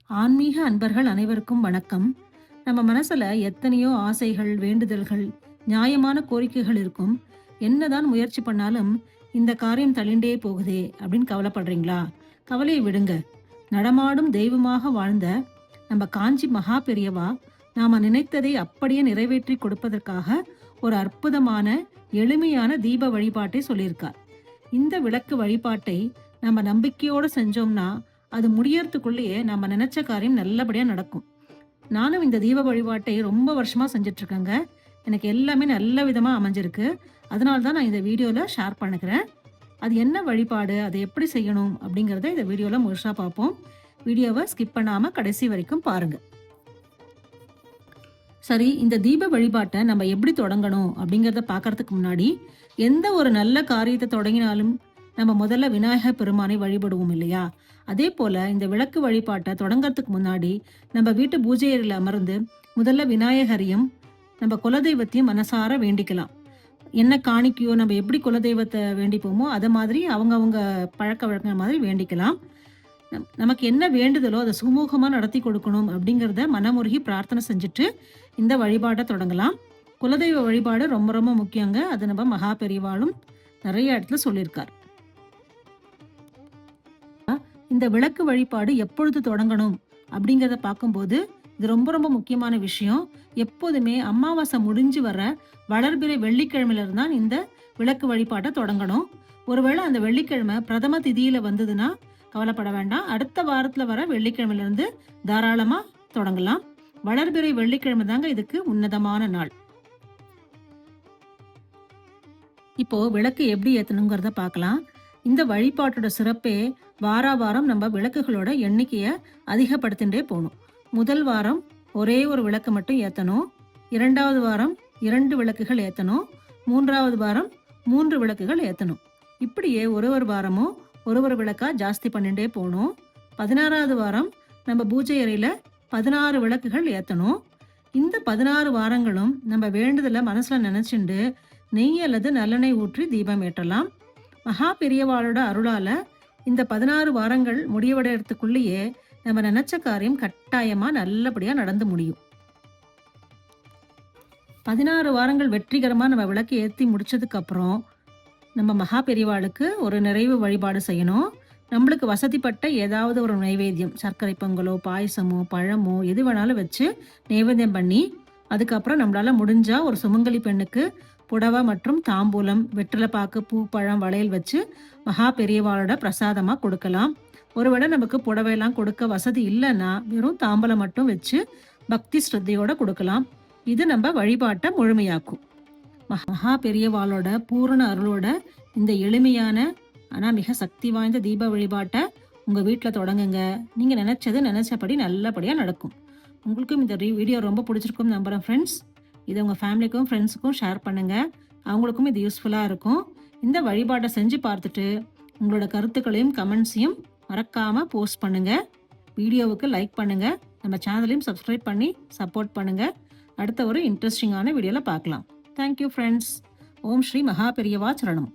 ஆன்மீக அன்பர்கள் அனைவருக்கும் வணக்கம். நம்ம மனசுல எத்தனையோ ஆசைகள், வேண்டுதல்கள், நியாயமான கோரிக்கைகள் இருக்கும். என்னதான் முயற்சி பண்ணாலும் இந்த காரியம் தள்ளிண்டே போகுதே அப்படின்னு கவலைப்படுறீங்களா? கவலையை விடுங்க. நடமாடும் தெய்வமாக வாழ்ந்த நம்ம காஞ்சி மகா பெரியவா நாம நினைத்ததை அப்படியே நிறைவேற்றி கொடுப்பதற்காக ஒரு அற்புதமான எளிமையான தீப வழிபாட்டை சொல்லியிருக்கார். இந்த விளக்கு வழிபாட்டை நம்ம நம்பிக்கையோடு செஞ்சோம்னா அது முடியறதுக்குள்ளேயே நம்ம நினைச்ச காரியம் நல்லபடியா நடக்கும். நானும் இந்த தீப வழிபாட்டை ரொம்ப வருஷமா செஞ்சுட்டு இருக்கேங்க. எனக்கு எல்லாமே நல்ல விதமா அமைஞ்சிருக்கு. அதனால தான் நான் இந்த வீடியோல ஷேர் பண்ணுகிறேன். அது என்ன வழிபாடு, அதை எப்படி செய்யணும் அப்படிங்கிறத இந்த வீடியோல முழுசா பார்ப்போம். வீடியோவை ஸ்கிப் பண்ணாம கடைசி வரைக்கும் பாருங்க. சரி, இந்த தீப வழிபாட்டை நம்ம எப்படி தொடங்கணும் அப்படிங்கிறத பார்க்கறதுக்கு முன்னாடி, எந்த ஒரு நல்ல காரியத்தை தொடங்கினாலும் நம்ம முதல்ல விநாயகர் பெருமானை வழிபடுவோம் இல்லையா? அதே போல இந்த விளக்கு வழிபாட்டை தொடங்கறதுக்கு முன்னாடி நம்ம வீட்டு பூஜை அறையில் அமர்ந்து முதல்ல விநாயகரையும் நம்ம குலதெய்வத்தையும் மனசார வேண்டிக்கலாம். என்ன காணிக்கையோ நம்ம எப்படி குலதெய்வத்தை வேண்டிப்போமோ அதை மாதிரி அவங்க பழக்க வழக்க மாதிரி வேண்டிக்கலாம். நமக்கு என்ன வேண்டுதலோ அதை சுமூகமாக நடத்தி கொடுக்கணும் அப்படிங்கிறத மனமுருகி பிரார்த்தனை செஞ்சுட்டு இந்த வழிபாட்டை தொடங்கலாம். குலதெய்வ வழிபாடு ரொம்ப ரொம்ப முக்கியங்க. அது நம்ம மகா பெரியவாளும் நிறைய இடத்துல சொல்லியிருக்கார். இந்த விளக்கு வழிபாடு எப்பொழுது தொடங்கணும் அப்படிங்கிறத பார்க்கும்போது இது ரொம்ப ரொம்ப முக்கியமான விஷயம். எப்போதுமே அமாவாசை முடிஞ்சு வர வளர்பிறை வெள்ளிக்கிழமையில இருந்தான் இந்த விளக்கு வழிபாட்டை தொடங்கணும். ஒருவேளை அந்த வெள்ளிக்கிழமை பிரதம திதியில வந்ததுன்னா கவலைப்பட வேண்டாம். அடுத்த வாரத்துல வர வெள்ளிக்கிழமையில இருந்து தாராளமா தொடங்கலாம். வளர்பிறை வெள்ளிக்கிழமை தாங்க இதுக்கு உன்னதமான நாள். இப்போ விளக்கு எப்படி ஏத்தணுங்கிறத பார்க்கலாம். இந்த வழிபாட்டோட சிறப்பே வாரம் நம்ம விளக்குகளோட எண்ணிக்கையை அதிகப்படுத்தின்றே போகணும். முதல் வாரம் ஒரே ஒரு விளக்கு மட்டும் ஏற்றணும். 2வது வாரம் 2 விளக்குகள் ஏற்றணும். 3வது வாரம் 3 விளக்குகள் ஏற்றணும். இப்படியே ஒரு வாரமும் ஒரு விளக்கா ஜாஸ்தி பண்ணிட்டே போகணும். 16வது வாரம் நம்ம பூஜை அறையில் 16 விளக்குகள் ஏற்றணும். இந்த 16 வாரங்களும் நம்ம வேண்டுதலை மனசில் நினச்சிண்டு நெய் அல்லது நல்லெண்ணெய் ஊற்றி தீபம் ஏற்றலாம். மகா பெரியவாளோட அருளால இந்த 16 வாரங்கள் முடிவடைறதுக்குள்ளேயே நம்ம நினைச்ச காரியம் கட்டாயமா நல்லபடியா நடந்து முடியும். 16 வாரங்கள் வெற்றிகரமா நம்ம விளக்கு ஏற்றி முடிச்சதுக்கு அப்புறம் நம்ம மகா பெரியவாளுக்கு ஒரு நிறைவு வழிபாடு செய்யணும். நம்மளுக்கு வசதிப்பட்ட ஏதாவது ஒரு நைவேத்தியம், சர்க்கரை பொங்கலோ பாயசமோ பழமோ எது வேணாலும் வச்சு நைவேத்தியம் பண்ணி, அதுக்கப்புறம் நம்மளால முடிஞ்சா ஒரு சுமங்கலி பெண்ணுக்கு புடவை மற்றும் தாம்பூலம், வெற்றிலைப்பாக்கு, பூ, பழம், வளையல் வச்சு மகா பெரியவாளோட பிரசாதமாக கொடுக்கலாம். ஒருவேளை நமக்கு புடவையெல்லாம் கொடுக்க வசதி இல்லைன்னா வெறும் தாம்பூலம் மட்டும் வச்சு பக்தி ஸ்ரத்தையோட கொடுக்கலாம். இது நம்ம வழிபாட்டை முழுமையாக்கும். மகா பெரியவாளோட பூரண அருளோட இந்த எளிமையான ஆனால் மிக சக்தி வாய்ந்த தீப வழிபாட்டை உங்கள் வீட்டில் தொடங்குங்க. நீங்கள் நினச்சபடி நல்லபடியாக நடக்கும். உங்களுக்கும் இந்த வீடியோ ரொம்ப பிடிச்சிருக்கும் நம்புகிறேன் ஃப்ரெண்ட்ஸ். இதை உங்கள் ஃபேமிலிக்கும் ஃப்ரெண்ட்ஸுக்கும் ஷேர் பண்ணுங்கள். அவங்களுக்கும் இது யூஸ்ஃபுல்லாக இருக்கும். இந்த வழிபாட்டை செஞ்சு பார்த்துட்டு உங்களோட கருத்துக்களையும் கமெண்ட்ஸையும் மறக்காமல் போஸ்ட் பண்ணுங்கள். வீடியோவுக்கு லைக் பண்ணுங்கள். நம்ம சேனலையும் சப்ஸ்கிரைப் பண்ணி சப்போர்ட் பண்ணுங்கள். அடுத்த ஒரு இன்ட்ரெஸ்டிங்கான வீடியோவில் பார்க்கலாம். Thank you friends. ஓம் ஸ்ரீ மகா பெரியவா சரணம்.